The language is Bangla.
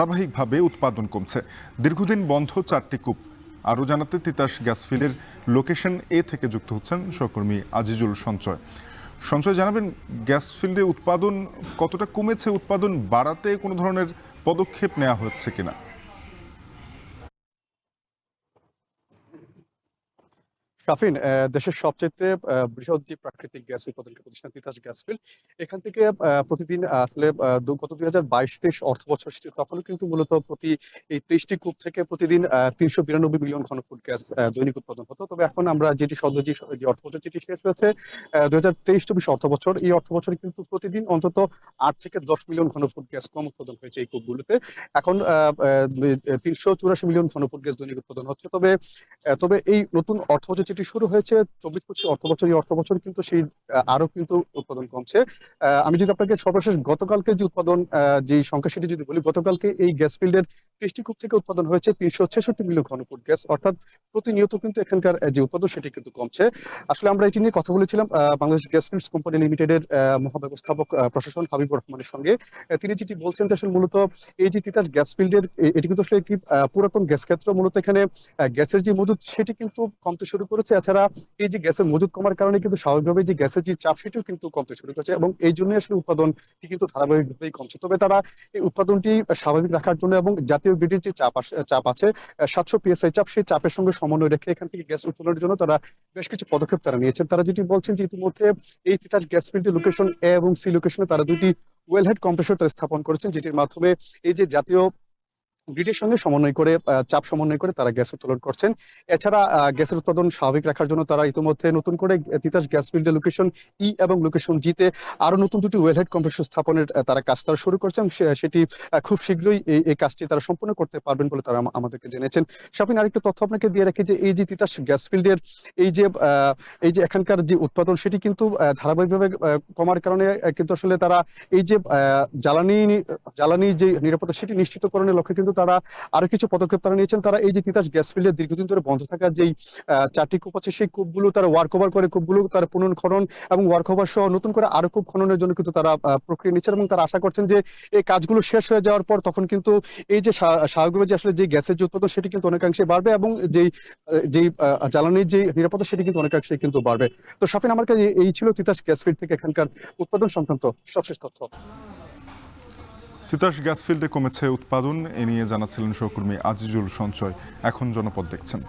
ধারাবাহিকভাবে উৎপাদন কমছে। দীর্ঘদিন বন্ধ 4টি কূপ। আরও জানাতে তিতাস গ্যাস ফিল্ডের লোকেশন এ থেকে যুক্ত হচ্ছেন সহকর্মী আজিজুল সঞ্চয়। সঞ্চয়, জানাবেন গ্যাস ফিল্ডে উৎপাদন কতটা কমেছে, উৎপাদন বাড়াতে কোনো ধরনের পদক্ষেপ নেওয়া হচ্ছে কিনা? শাফিন, দেশের সবচেয়ে বৃহৎ যে প্রাকৃতিক গ্যাস উৎপাদনকারী প্রতিষ্ঠান তিতাস গ্যাস ফিল্ড, এখান থেকে প্রতিদিন আসলে গত ২০২২-২৩ অর্থ বছর তখন কিন্তু মূলত প্রতি এই ২৩টি কূপ থেকে প্রতিদিন ৩৯২ মিলিয়ন ঘনফুট গ্যাস দৈনিক উৎপাদন হতো। তবে এখন আমরা যেটি যে অর্থ বছর যেটি শেষ হয়েছে ২০২৩-২৪ অর্থ বছর, এই অর্থ বছরে কিন্তু প্রতিদিন অন্তত ৮ থেকে ১০ মিলিয়ন ঘনফুট গ্যাস কম উৎপাদন হয়েছে এই কূপগুলোতে। এখন ৩৮৪ মিলিয়ন ঘনফুট গ্যাস দৈনিক উৎপাদন হচ্ছে। তবে এই নতুন অর্থ বছর যেটি শুরু হয়েছে ২৪-২৫ অর্থ বছর, এই অর্থ বছর কিন্তু সেই আরো কিন্তু উৎপাদন কমছে। আমি যদি আপনাকে সর্বশেষ গতকালকে যে উৎপাদন যে সংখ্যা সেটি যদি বলি, গতকালকে এই গ্যাস ফিল্ডের ৩০টি কূপ থেকে উৎপাদন হয়েছে ৩৬৬ মিলিয়ন ঘনফুট গ্যাস, অর্থাৎ প্রতিনিয়ত কিন্তু এখানকার যে উৎপাদন সেটি কিন্তু কমছে। আসলে আমরা এটি নিয়ে কথা বলেছিলাম বাংলাদেশ গ্যাস ফিল্ডস কোম্পানি লিমিটেডের মহাব্যবস্থাপক প্রশাসন হাবিবুর রহমানের সঙ্গে। তিনি যেটি বলছেন যে আসলে মূলত এই যে তিতাস গ্যাস ফিল্ডের এটি কিন্তু আসলে একটি পুরাতন গ্যাস ক্ষেত্র। মূলত এখানে গ্যাসের যে মজুদ সেটি কিন্তু কমতে শুরু করেছে। এছাড়া এই যে গ্যাসের মজুদ কমার কারণে কিন্তু স্বাভাবিকভাবে যে গ্যাসের যে চাপ সেটিও কিন্তু কমতে শুরু করেছে, এবং এই জন্য আসলে উৎপাদনটি কিন্তু ধারাবাহিকভাবেই কমছে। তবে তারা এই উৎপাদনটি স্বাভাবিক রাখার জন্য এবং জাতীয় গ্রিডের যে চাপ আছে ৭০০ পিএসআই চাপ, সেই চাপের সঙ্গে সমন্বয় রেখে এখান থেকে গ্যাস উত্তোলনের জন্য তারা বেশ কিছু পদক্ষেপ তারা নিয়েছেন। তারা যেটি বলছেন যে ইতিমধ্যে এই তিতাস গ্যাস ফিল্ডের লোকেশন এ এবং সি লোকেশনে তারা দুটি ওয়েলহেড কম্প্রেসর তারা স্থাপন করেছেন, যেটির মাধ্যমে এই যে জাতীয় গ্রিডের সঙ্গে সমন্বয় করে চাপ সমন্বয় করে তারা গ্যাস উত্তোলন করছেন। এছাড়া গ্যাসের উৎপাদন স্বাভাবিক রাখার জন্য তারা ইতিমধ্যে নতুন করে তিতাস গ্যাস ফিল্ডের লোকেশন ই এবং লোকেশন জিতে আরো নতুন দুটি ওয়েলহেড কম্প্রেসর স্থাপনের তারা কাজ তারা শুরু করছেন। সেটি খুব শীঘ্রই এই কাজটি তারা সম্পূর্ণ করতে পারবেন বলে তারা আমাদেরকে জেনেছেন। শাফিন, আরেকটু তথ্য আপনাকে দিয়ে রাখি যে এই যে তিতাস গ্যাস ফিল্ডের এই যে এখানকার যে উৎপাদন সেটি কিন্তু ধারাবাহিকভাবে কমার কারণে কিন্তু আসলে তারা এই যে জ্বালানি যে নিরাপত্তা সেটি নিশ্চিতকরণের লক্ষ্যে কিন্তু তারা আরো কিছু পদক্ষেপ তারা নিয়েছেন। তারা এই যে তিতাস গ্যাস ফিল্ডের দীর্ঘদিন ধরে বন্ধ থাকা যেই 4টি কূপ আছে, সেই কূপগুলো তারা ওয়ার্ক ওভার করে কূপগুলো তারা পুনর্খনন এবং ওয়ার্ক ওভার সহ নতুন করে আরো কূপ খননের জন্য কিন্তু তারা প্রক্রিয়া নিচ্ছেন, এবং তারা আশা করছেন যে এই কাজগুলো শেষ হয়ে যাওয়ার পর তখন কিন্তু এই যে স্বাভাবিকভাবে যে আসলে যে গ্যাসের যে উৎপাদন সেটি কিন্তু অনেকাংশে বাড়বে, এবং যেই জ্বালানির যে নিরাপত্তা সেটি কিন্তু অনেকাংশে কিন্তু বাড়বে। তো শাফিন, আমার কাছে এই ছিল তিতাস গ্যাস ফিল্ড থেকে এখানকার উৎপাদন সংক্রান্ত সবশেষ তথ্য। তিতাস গ্যাস ফিল্ডে কমেছে উৎপাদন, এ নিয়ে জানাচ্ছিলেন সহকর্মী আজিজুল সঞ্চয়। এখন জনপদ দেখছেন।